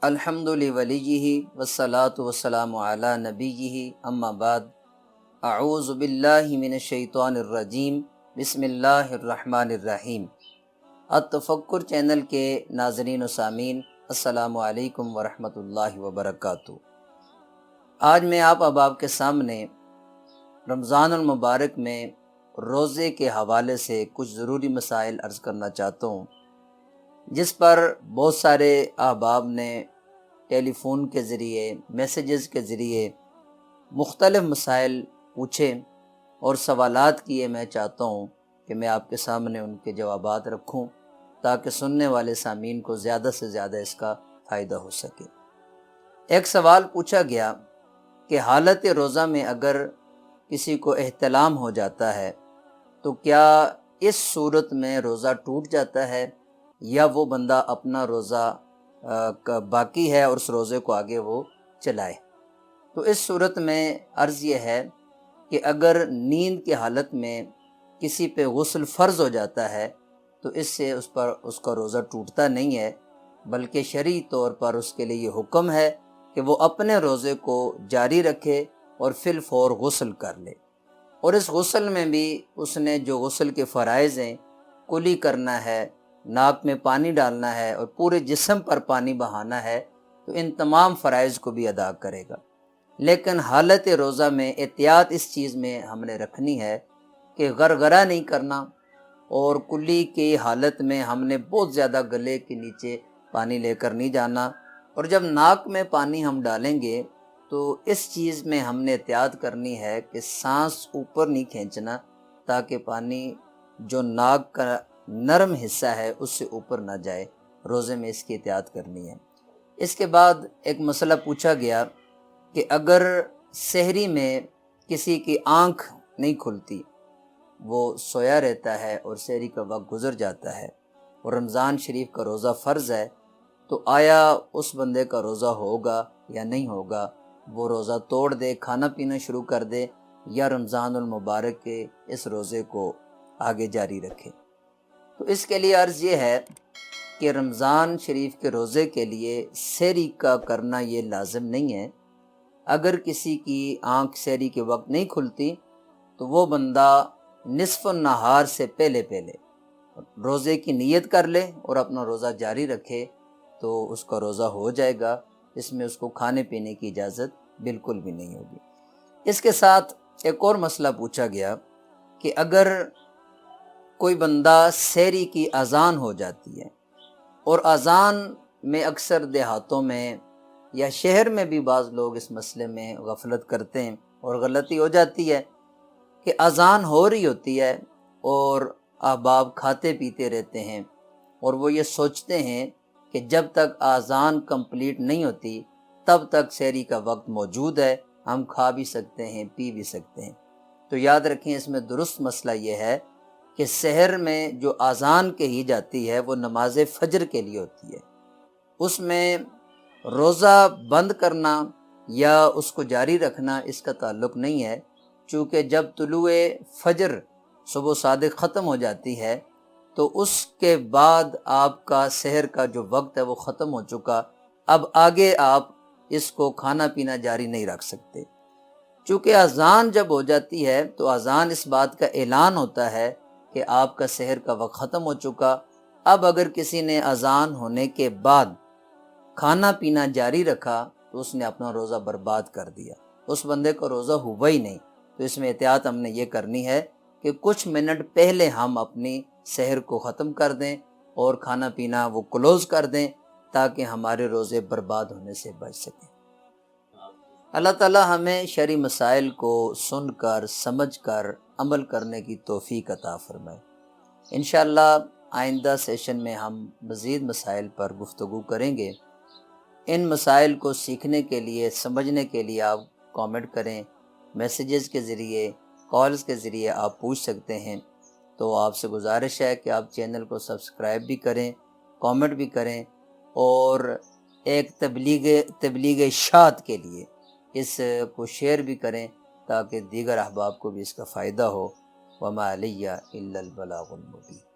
الحمد لولیہ والصلاۃ والسلام علی نبیہ اما بعد اعوذ باللہ من الشیطان الرجیم بسم اللہ الرحمن الرحیم۔ التفکر چینل کے ناظرین و سامعین، السلام علیکم ورحمۃ اللہ وبرکاتہ۔ آج میں آپ احباب کے سامنے رمضان المبارک میں روزے کے حوالے سے کچھ ضروری مسائل عرض کرنا چاہتا ہوں، جس پر بہت سارے احباب نے ٹیلی فون کے ذریعے، میسیجز کے ذریعے مختلف مسائل پوچھے اور سوالات کیے۔ میں چاہتا ہوں کہ میں آپ کے سامنے ان کے جوابات رکھوں تاکہ سننے والے سامعین کو زیادہ سے زیادہ اس کا فائدہ ہو سکے۔ ایک سوال پوچھا گیا کہ حالت روزہ میں اگر کسی کو احتلام ہو جاتا ہے تو کیا اس صورت میں روزہ ٹوٹ جاتا ہے یا وہ بندہ اپنا روزہ باقی ہے اور اس روزے کو آگے وہ چلائے؟ تو اس صورت میں عرض یہ ہے کہ اگر نیند کی حالت میں کسی پہ غسل فرض ہو جاتا ہے تو اس سے اس کا روزہ ٹوٹتا نہیں ہے، بلکہ شرعی طور پر اس کے لیے یہ حکم ہے کہ وہ اپنے روزے کو جاری رکھے اور فی الفور غسل کر لے۔ اور اس غسل میں بھی اس نے جو غسل کے فرائض ہیں، کلی کرنا ہے، ناک میں پانی ڈالنا ہے اور پورے جسم پر پانی بہانا ہے، تو ان تمام فرائض کو بھی ادا کرے گا۔ لیکن حالت روزہ میں احتیاط اس چیز میں ہم نے رکھنی ہے کہ غرغرہ نہیں کرنا، اور کلی کی حالت میں ہم نے بہت زیادہ گلے کے نیچے پانی لے کر نہیں جانا، اور جب ناک میں پانی ہم ڈالیں گے تو اس چیز میں ہم نے احتیاط کرنی ہے کہ سانس اوپر نہیں کھینچنا تاکہ پانی جو ناک کا نرم حصہ ہے اس سے اوپر نہ جائے۔ روزے میں اس کی احتیاط کرنی ہے۔ اس کے بعد ایک مسئلہ پوچھا گیا کہ اگر سحری میں کسی کی آنکھ نہیں کھلتی، وہ سویا رہتا ہے اور سحری کا وقت گزر جاتا ہے اور رمضان شریف کا روزہ فرض ہے، تو آیا اس بندے کا روزہ ہوگا یا نہیں ہوگا؟ وہ روزہ توڑ دے، کھانا پینا شروع کر دے، یا رمضان المبارک کے اس روزے کو آگے جاری رکھے؟ تو اس کے لیے عرض یہ ہے کہ رمضان شریف کے روزے کے لیے سحری کا کرنا یہ لازم نہیں ہے۔ اگر کسی کی آنکھ سحری کے وقت نہیں کھلتی تو وہ بندہ نصف النہار سے پہلے روزے کی نیت کر لے اور اپنا روزہ جاری رکھے تو اس کا روزہ ہو جائے گا۔ اس میں اس کو کھانے پینے کی اجازت بالکل بھی نہیں ہوگی۔ اس کے ساتھ ایک اور مسئلہ پوچھا گیا کہ اگر کوئی بندہ سحری کی اذان ہو جاتی ہے، اور اذان میں اکثر دیہاتوں میں یا شہر میں بھی بعض لوگ اس مسئلے میں غفلت کرتے ہیں اور غلطی ہو جاتی ہے کہ اذان ہو رہی ہوتی ہے اور احباب کھاتے پیتے رہتے ہیں، اور وہ یہ سوچتے ہیں کہ جب تک اذان کمپلیٹ نہیں ہوتی تب تک سحری کا وقت موجود ہے، ہم کھا بھی سکتے ہیں، پی بھی سکتے ہیں۔ تو یاد رکھیں، اس میں درست مسئلہ یہ ہے کہ سحر میں جو اذان کہی جاتی ہے وہ نماز فجر کے لیے ہوتی ہے۔ اس میں روزہ بند کرنا یا اس کو جاری رکھنا اس کا تعلق نہیں ہے، چونکہ جب طلوع فجر صبح صادق ختم ہو جاتی ہے تو اس کے بعد آپ کا سحر کا جو وقت ہے وہ ختم ہو چکا۔ اب آگے آپ اس کو کھانا پینا جاری نہیں رکھ سکتے، چونکہ اذان جب ہو جاتی ہے تو اذان اس بات کا اعلان ہوتا ہے کہ آپ کا سحر کا وقت ختم ہو چکا۔ اب اگر کسی نے اذان ہونے کے بعد کھانا پینا جاری رکھا تو اس نے اپنا روزہ برباد کر دیا، اس بندے کا روزہ ہوا ہی نہیں۔ تو اس میں احتیاط ہم نے یہ کرنی ہے کہ کچھ منٹ پہلے ہم اپنی سحر کو ختم کر دیں اور کھانا پینا وہ کلوز کر دیں تاکہ ہمارے روزے برباد ہونے سے بچ سکیں۔ اللہ تعالی ہمیں شرعی مسائل کو سن کر، سمجھ کر عمل کرنے کی توفیق عطا فرمائے۔ انشاءاللہ آئندہ سیشن میں ہم مزید مسائل پر گفتگو کریں گے۔ ان مسائل کو سیکھنے کے لیے، سمجھنے کے لیے آپ کامنٹ کریں، میسیجز کے ذریعے، کالز کے ذریعے آپ پوچھ سکتے ہیں۔ تو آپ سے گزارش ہے کہ آپ چینل کو سبسکرائب بھی کریں، کامنٹ بھی کریں، اور ایک تبلیغ اشاعت کے لیے اس کو شیئر بھی کریں تاکہ دیگر احباب کو بھی اس کا فائدہ ہو۔ وما علیہ الا البلاغ المبین۔